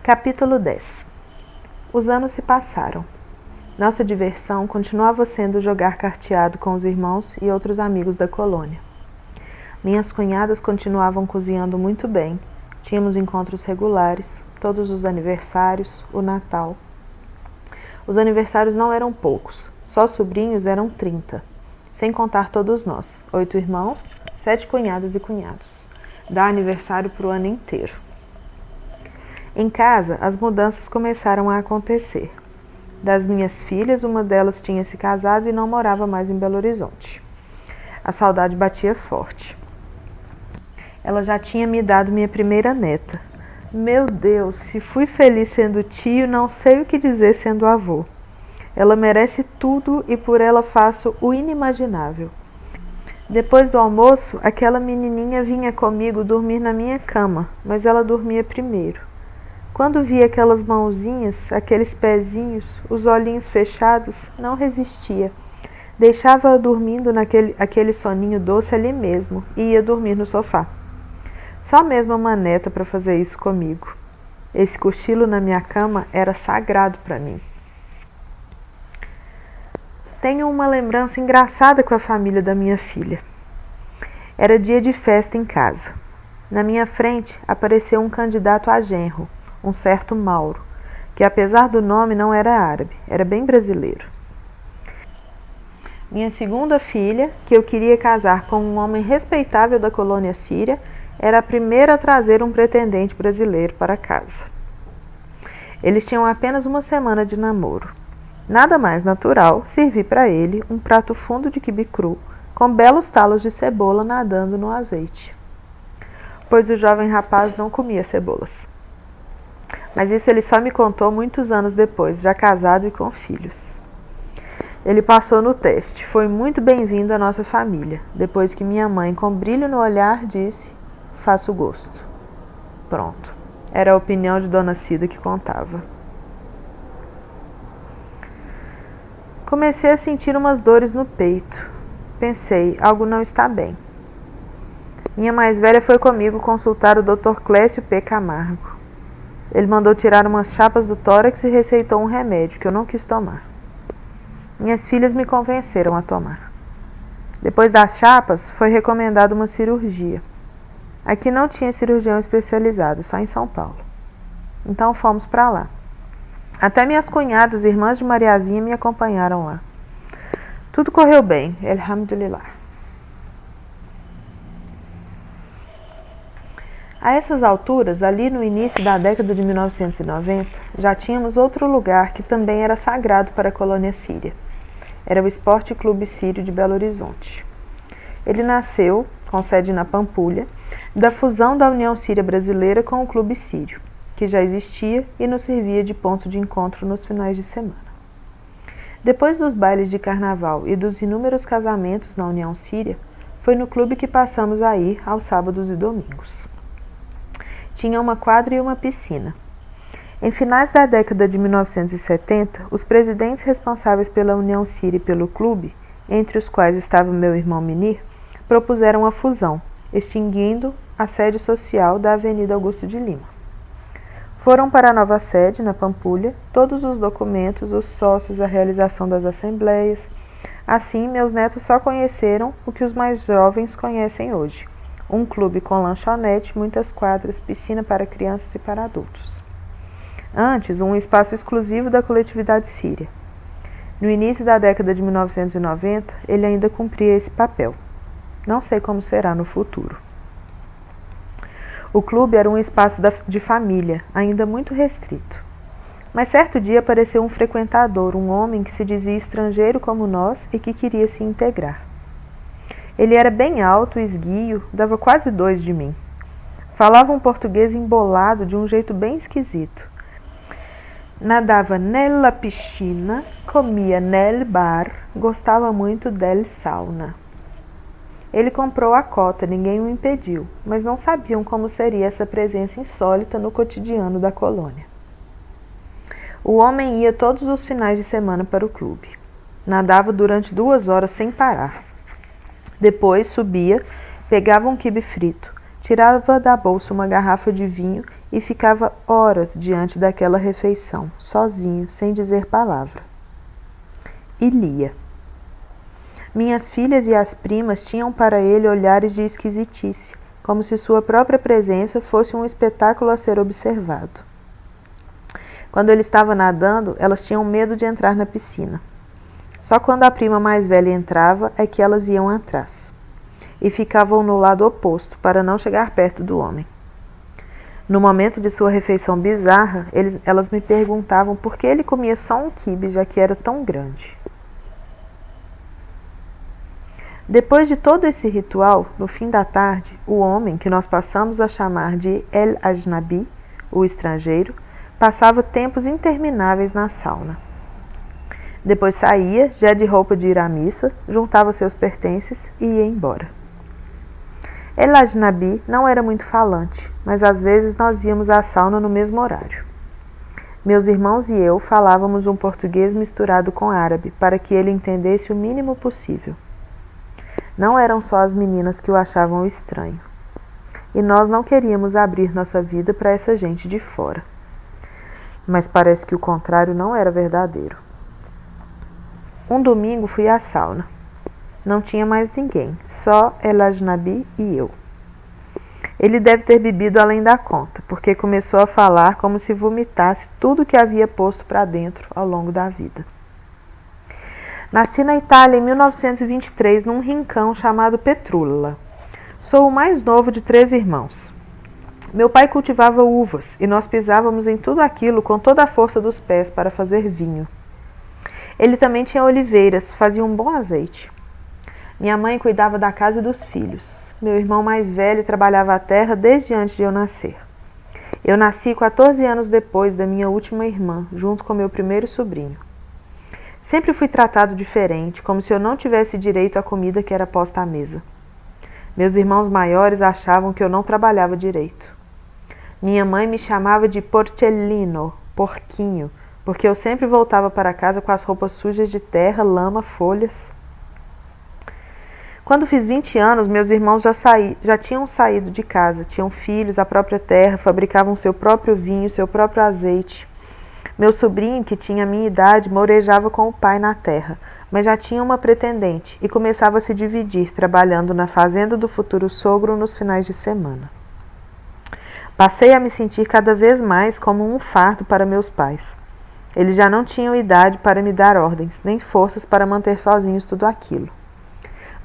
Capítulo 10. Os anos se passaram. Nossa diversão continuava sendo jogar carteado com os irmãos e outros amigos da colônia. Minhas cunhadas continuavam cozinhando muito bem. Tínhamos encontros regulares, todos os aniversários, o Natal. Os aniversários não eram poucos, só sobrinhos eram 30, sem contar todos nós, 8 irmãos, 7 cunhadas e cunhados. Dá aniversário para o ano inteiro. Em casa, as mudanças começaram a acontecer. Das minhas filhas, uma delas tinha se casado e não morava mais em Belo Horizonte. A saudade batia forte. Ela já tinha me dado minha primeira neta. Meu Deus, se fui feliz sendo tio, não sei o que dizer sendo avô. Ela merece tudo e por ela faço o inimaginável. Depois do almoço, aquela menininha vinha comigo dormir na minha cama, mas ela dormia primeiro. Quando via aquelas mãozinhas, aqueles pezinhos, os olhinhos fechados, não resistia. Deixava-a dormindo aquele soninho doce ali mesmo e ia dormir no sofá. Só mesmo uma neta para fazer isso comigo. Esse cochilo na minha cama era sagrado para mim. Tenho uma lembrança engraçada com a família da minha filha. Era dia de festa em casa. Na minha frente apareceu um candidato a genro, um certo Mauro, que apesar do nome não era árabe, era bem brasileiro. Minha segunda filha, que eu queria casar com um homem respeitável da colônia síria, era a primeira a trazer um pretendente brasileiro para casa. Eles tinham apenas uma semana de namoro. Nada mais natural servir para ele um prato fundo de quibe cru, com belos talos de cebola nadando no azeite. Pois o jovem rapaz não comia cebolas. Mas isso ele só me contou muitos anos depois, já casado e com filhos. Ele passou no teste, foi muito bem-vindo à nossa família, depois que minha mãe, com brilho no olhar, disse: faço gosto. Pronto, era a opinião de Dona Cida que contava. Comecei a sentir umas dores no peito. Pensei, algo não está bem. Minha mais velha foi comigo consultar o Dr. Clécio P. Camargo. Ele mandou tirar umas chapas do tórax e receitou um remédio que eu não quis tomar. Minhas filhas me convenceram a tomar. Depois das chapas, foi recomendada uma cirurgia. Aqui não tinha cirurgião especializado, só em São Paulo. Então fomos para lá. Até minhas cunhadas, irmãs de Mariazinha, me acompanharam lá. Tudo correu bem, alhamdulillah. A essas alturas, ali no início da década de 1990, já tínhamos outro lugar que também era sagrado para a colônia síria. Era o Esporte Clube Sírio de Belo Horizonte. Ele nasceu, com sede na Pampulha, da fusão da União Síria Brasileira com o Clube Sírio, que já existia e nos servia de ponto de encontro nos finais de semana. Depois dos bailes de carnaval e dos inúmeros casamentos na União Síria, foi no clube que passamos a ir aos sábados e domingos. Tinha uma quadra e uma piscina. Em finais da década de 1970, os presidentes responsáveis pela União Síria e pelo clube, entre os quais estava meu irmão Minir, propuseram a fusão, extinguindo a sede social da Avenida Augusto de Lima. Foram para a nova sede, na Pampulha, todos os documentos, os sócios, a realização das assembleias. Assim, meus netos só conheceram o que os mais jovens conhecem hoje. Um clube com lanchonete, muitas quadras, piscina para crianças e para adultos. Antes, um espaço exclusivo da coletividade síria. No início da década de 1990, ele ainda cumpria esse papel. Não sei como será no futuro. O clube era um espaço de família, ainda muito restrito. Mas certo dia apareceu um frequentador, um homem que se dizia estrangeiro como nós e que queria se integrar. Ele era bem alto, esguio, dava quase 2 de mim. Falava um português embolado de um jeito bem esquisito. Nadava nella piscina, comia nel bar, gostava muito del sauna. Ele comprou a cota, ninguém o impediu, mas não sabiam como seria essa presença insólita no cotidiano da colônia. O homem ia todos os finais de semana para o clube. Nadava durante 2 horas sem parar. Depois subia, pegava um quibe frito, tirava da bolsa uma garrafa de vinho e ficava horas diante daquela refeição, sozinho, sem dizer palavra. E lia. Minhas filhas e as primas tinham para ele olhares de esquisitice, como se sua própria presença fosse um espetáculo a ser observado. Quando ele estava nadando, elas tinham medo de entrar na piscina. Só quando a prima mais velha entrava é que elas iam atrás. E ficavam no lado oposto, para não chegar perto do homem. No momento de sua refeição bizarra, elas me perguntavam por que ele comia só um quibe, já que era tão grande. Depois de todo esse ritual, no fim da tarde, o homem, que nós passamos a chamar de El Ajnabi, o estrangeiro, passava tempos intermináveis na sauna. Depois saía, já de roupa de ir à missa, juntava seus pertences e ia embora. El Ajnabi não era muito falante, mas às vezes nós íamos à sauna no mesmo horário. Meus irmãos e eu falávamos um português misturado com árabe, para que ele entendesse o mínimo possível. Não eram só as meninas que o achavam estranho. E nós não queríamos abrir nossa vida para essa gente de fora. Mas parece que o contrário não era verdadeiro. Um domingo fui à sauna. Não tinha mais ninguém, só El Ajnabi e eu. Ele deve ter bebido além da conta, porque começou a falar como se vomitasse tudo que havia posto para dentro ao longo da vida. Nasci na Itália em 1923, num rincão chamado Petrulla. Sou o mais novo de 3 irmãos. Meu pai cultivava uvas e nós pisávamos em tudo aquilo com toda a força dos pés para fazer vinho. Ele também tinha oliveiras, fazia um bom azeite. Minha mãe cuidava da casa e dos filhos. Meu irmão mais velho trabalhava a terra desde antes de eu nascer. Eu nasci 14 anos depois da minha última irmã, junto com meu primeiro sobrinho. Sempre fui tratado diferente, como se eu não tivesse direito à comida que era posta à mesa. Meus irmãos maiores achavam que eu não trabalhava direito. Minha mãe me chamava de porcellino, porquinho, porque eu sempre voltava para casa com as roupas sujas de terra, lama, folhas. Quando fiz 20 anos, meus irmãos já tinham saído de casa, tinham filhos, a própria terra, fabricavam seu próprio vinho, seu próprio azeite. Meu sobrinho, que tinha a minha idade, morejava com o pai na terra, mas já tinha uma pretendente e começava a se dividir, trabalhando na fazenda do futuro sogro nos finais de semana. Passei a me sentir cada vez mais como um fardo para meus pais. Eles já não tinham idade para me dar ordens, nem forças para manter sozinhos tudo aquilo.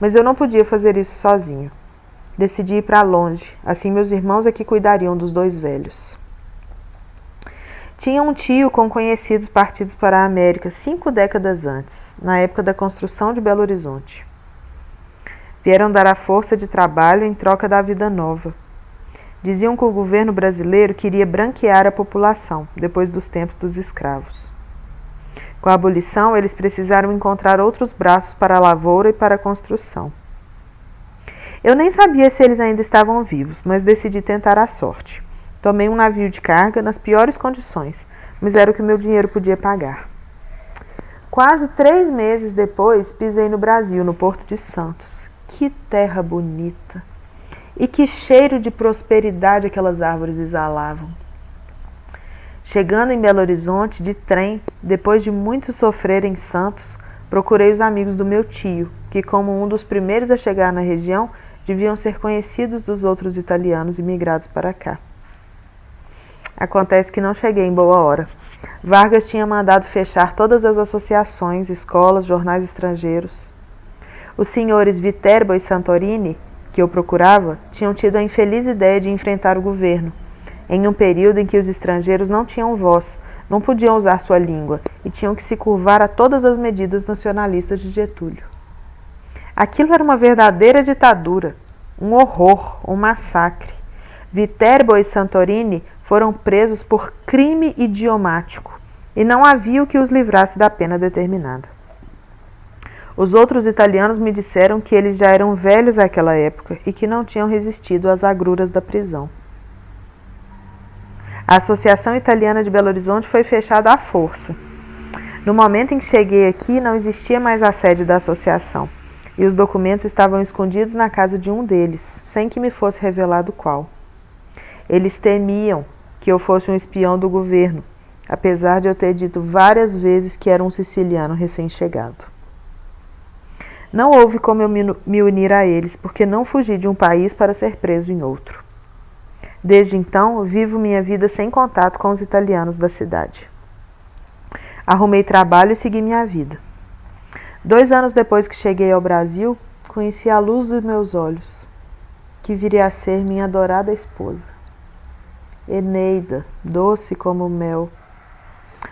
Mas eu não podia fazer isso sozinho. Decidi ir para longe, assim meus irmãos é que cuidariam dos 2 velhos. Tinha um tio com conhecidos partidos para a América 5 décadas antes, na época da construção de Belo Horizonte. Vieram dar a força de trabalho em troca da vida nova. Diziam que o governo brasileiro queria branquear a população, depois dos tempos dos escravos. Com a abolição, eles precisaram encontrar outros braços para a lavoura e para a construção. Eu nem sabia se eles ainda estavam vivos, mas decidi tentar a sorte. Tomei um navio de carga nas piores condições, mas era o que meu dinheiro podia pagar. Quase 3 meses depois, pisei no Brasil, no Porto de Santos. Que terra bonita! E que cheiro de prosperidade aquelas árvores exalavam. Chegando em Belo Horizonte, de trem, depois de muito sofrer em Santos, procurei os amigos do meu tio, que, como um dos primeiros a chegar na região, deviam ser conhecidos dos outros italianos imigrados para cá. Acontece que não cheguei em boa hora. Vargas tinha mandado fechar todas as associações, escolas, jornais estrangeiros. Os senhores Viterbo e Santorini, que eu procurava, tinham tido a infeliz ideia de enfrentar o governo, em um período em que os estrangeiros não tinham voz, não podiam usar sua língua e tinham que se curvar a todas as medidas nacionalistas de Getúlio. Aquilo era uma verdadeira ditadura, um horror, um massacre. Viterbo e Santorini foram presos por crime idiomático e não havia o que os livrasse da pena determinada. Os outros italianos me disseram que eles já eram velhos àquela época e que não tinham resistido às agruras da prisão. A Associação Italiana de Belo Horizonte foi fechada à força. No momento em que cheguei aqui, não existia mais a sede da associação, e os documentos estavam escondidos na casa de um deles, sem que me fosse revelado qual. Eles temiam que eu fosse um espião do governo, apesar de eu ter dito várias vezes que era um siciliano recém-chegado. Não houve como eu me unir a eles, porque não fugi de um país para ser preso em outro. Desde então, vivo minha vida sem contato com os italianos da cidade. Arrumei trabalho e segui minha vida. 2 anos depois que cheguei ao Brasil, conheci a luz dos meus olhos, que viria a ser minha adorada esposa. Eneida, doce como mel,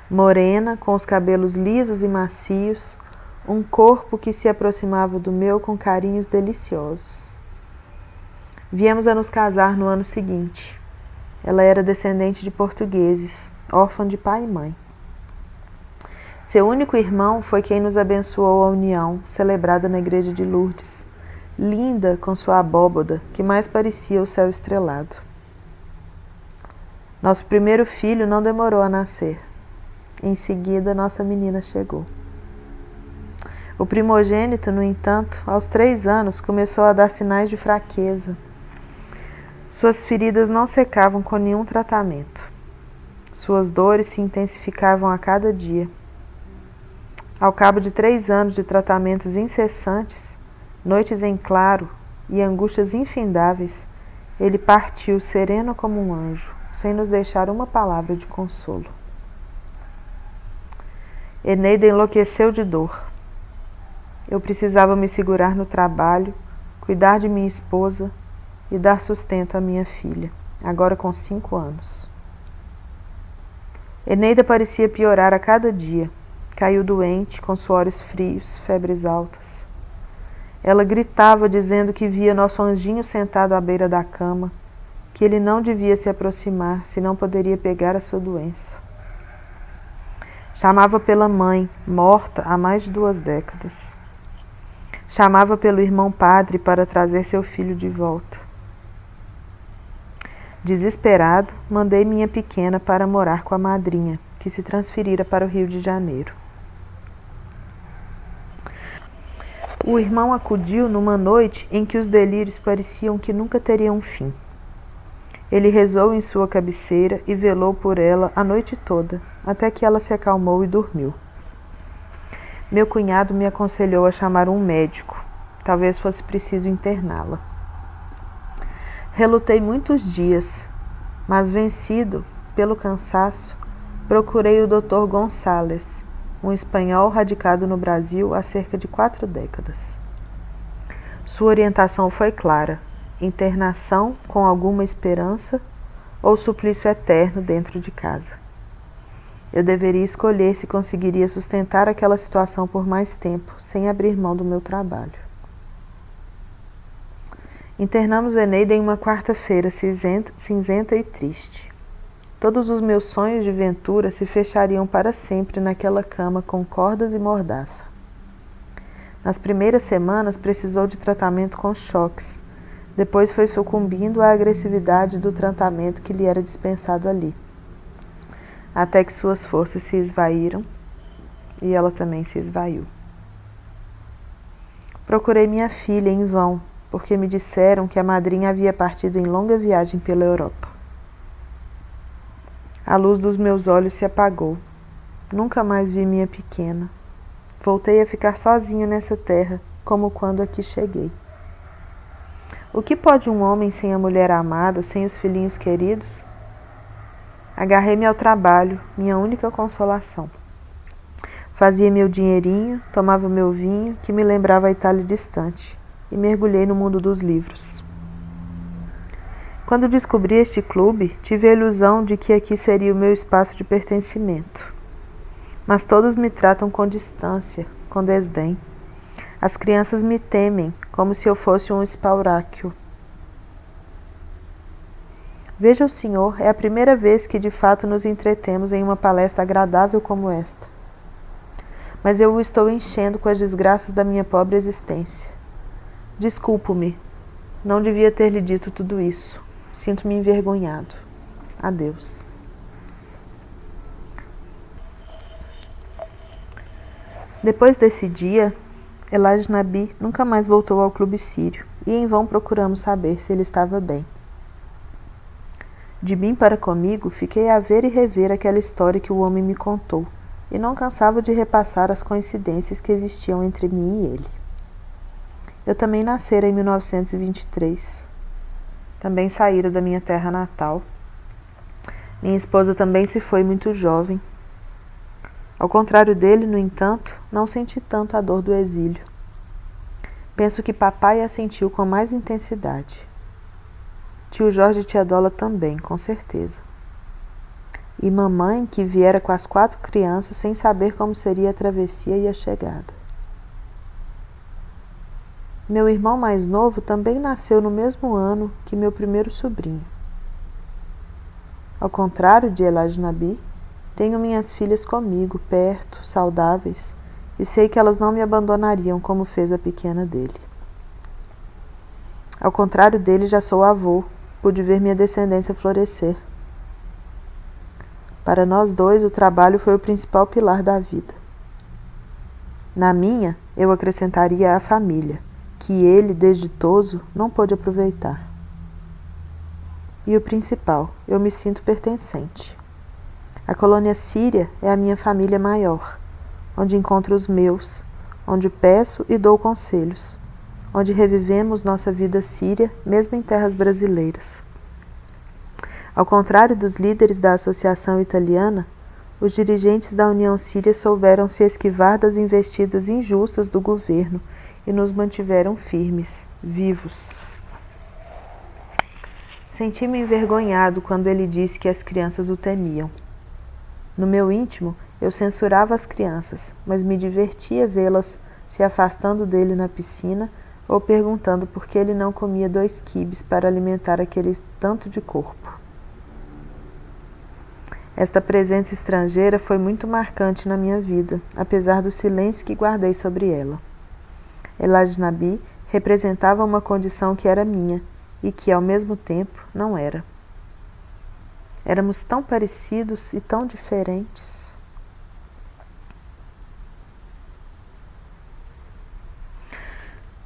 morena, com os cabelos lisos e macios, um corpo que se aproximava do meu com carinhos deliciosos. Viemos a nos casar no ano seguinte. Ela era descendente de portugueses, órfã de pai e mãe. Seu único irmão foi quem nos abençoou a união, celebrada na igreja de Lourdes, linda com sua abóboda, que mais parecia o céu estrelado. Nosso primeiro filho não demorou a nascer. Em seguida, nossa menina chegou. O primogênito, no entanto, aos 3 anos, começou a dar sinais de fraqueza. Suas feridas não secavam com nenhum tratamento. Suas dores se intensificavam a cada dia. Ao cabo de 3 anos de tratamentos incessantes, noites em claro e angústias infindáveis, ele partiu sereno como um anjo, sem nos deixar uma palavra de consolo. Eneida enlouqueceu de dor. Eu precisava me segurar no trabalho, cuidar de minha esposa e dar sustento à minha filha, agora com 5 anos. Eneida parecia piorar a cada dia. Caiu doente, com suores frios, febres altas. Ela gritava dizendo que via nosso anjinho sentado à beira da cama, que ele não devia se aproximar, senão poderia pegar a sua doença. Chamava pela mãe, morta há mais de 2 décadas. Chamava pelo irmão padre para trazer seu filho de volta. Desesperado, mandei minha pequena para morar com a madrinha, que se transferira para o Rio de Janeiro. O irmão acudiu numa noite em que os delírios pareciam que nunca teriam fim. Ele rezou em sua cabeceira e velou por ela a noite toda, até que ela se acalmou e dormiu. Meu cunhado me aconselhou a chamar um médico. Talvez fosse preciso interná-la. Relutei muitos dias, mas vencido pelo cansaço, procurei o Dr. Gonçalves, um espanhol radicado no Brasil há cerca de 4 décadas. Sua orientação foi clara: internação com alguma esperança ou suplício eterno dentro de casa. Eu deveria escolher se conseguiria sustentar aquela situação por mais tempo, sem abrir mão do meu trabalho. Internamos Eneida em uma quarta-feira cinzenta e triste. Todos os meus sonhos de ventura se fechariam para sempre naquela cama com cordas e mordaça. Nas primeiras semanas precisou de tratamento com choques. Depois foi sucumbindo à agressividade do tratamento que lhe era dispensado ali. Até que suas forças se esvaíram e ela também se esvaiu. Procurei minha filha em vão, porque me disseram que a madrinha havia partido em longa viagem pela Europa. A luz dos meus olhos se apagou. Nunca mais vi minha pequena. Voltei a ficar sozinho nessa terra, como quando aqui cheguei. O que pode um homem sem a mulher amada, sem os filhinhos queridos? Agarrei-me ao trabalho, minha única consolação. Fazia meu dinheirinho, tomava meu vinho, que me lembrava a Itália distante, e mergulhei no mundo dos livros. Quando descobri este clube, tive a ilusão de que aqui seria o meu espaço de pertencimento. Mas todos me tratam com distância, com desdém. As crianças me temem, como se eu fosse um espauráquio. Veja o senhor, é a primeira vez que de fato nos entretemos em uma palestra agradável como esta. Mas eu o estou enchendo com as desgraças da minha pobre existência. Desculpo-me, não devia ter lhe dito tudo isso. Sinto-me envergonhado. Adeus. Depois desse dia, Elajnabi nunca mais voltou ao clube sírio e em vão procuramos saber se ele estava bem. De mim para comigo, fiquei a ver e rever aquela história que o homem me contou e não cansava de repassar as coincidências que existiam entre mim e ele. Eu também nascera em 1923. Também saíra da minha terra natal. Minha esposa também se foi muito jovem. Ao contrário dele, no entanto, não senti tanto a dor do exílio. Penso que papai a sentiu com mais intensidade. Tio Jorge e tia Dola também, com certeza. E mamãe, que viera com as 4 crianças sem saber como seria a travessia e a chegada. Meu irmão mais novo também nasceu no mesmo ano que meu primeiro sobrinho. Ao contrário de Elajnabi, tenho minhas filhas comigo, perto, saudáveis, e sei que elas não me abandonariam como fez a pequena dele. Ao contrário dele, já sou avô, pude ver minha descendência florescer. Para nós dois, o trabalho foi o principal pilar da vida. Na minha, eu acrescentaria a família, que ele, desditoso, não pôde aproveitar. E o principal, eu me sinto pertencente. A colônia síria é a minha família maior, onde encontro os meus, onde peço e dou conselhos, onde revivemos nossa vida síria, mesmo em terras brasileiras. Ao contrário dos líderes da Associação Italiana, os dirigentes da União Síria souberam se esquivar das investidas injustas do governo e nos mantiveram firmes, vivos. Senti-me envergonhado quando ele disse que as crianças o temiam. No meu íntimo, eu censurava as crianças, mas me divertia vê-las se afastando dele na piscina ou perguntando por que ele não comia 2 quibes para alimentar aquele tanto de corpo. Esta presença estrangeira foi muito marcante na minha vida, apesar do silêncio que guardei sobre ela. Elajnabi representava uma condição que era minha e que, ao mesmo tempo, não era. Éramos tão parecidos e tão diferentes.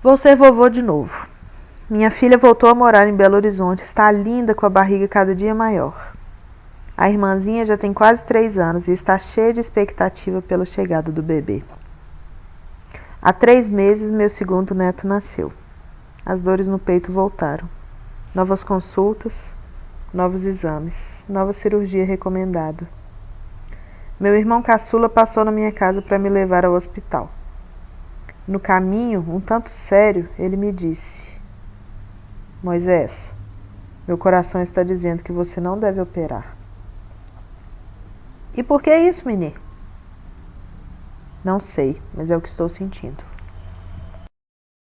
Vou ser vovô de novo. Minha filha voltou a morar em Belo Horizonte, está linda com a barriga cada dia maior. A irmãzinha já tem quase 3 anos e está cheia de expectativa pela chegada do bebê. Há 3 meses, meu segundo neto nasceu. As dores no peito voltaram. Novas consultas, novos exames, nova cirurgia recomendada. Meu irmão caçula passou na minha casa para me levar ao hospital. No caminho, um tanto sério, ele me disse: Moisés, meu coração está dizendo que você não deve operar. E por que isso, menino? Não sei, mas é o que estou sentindo.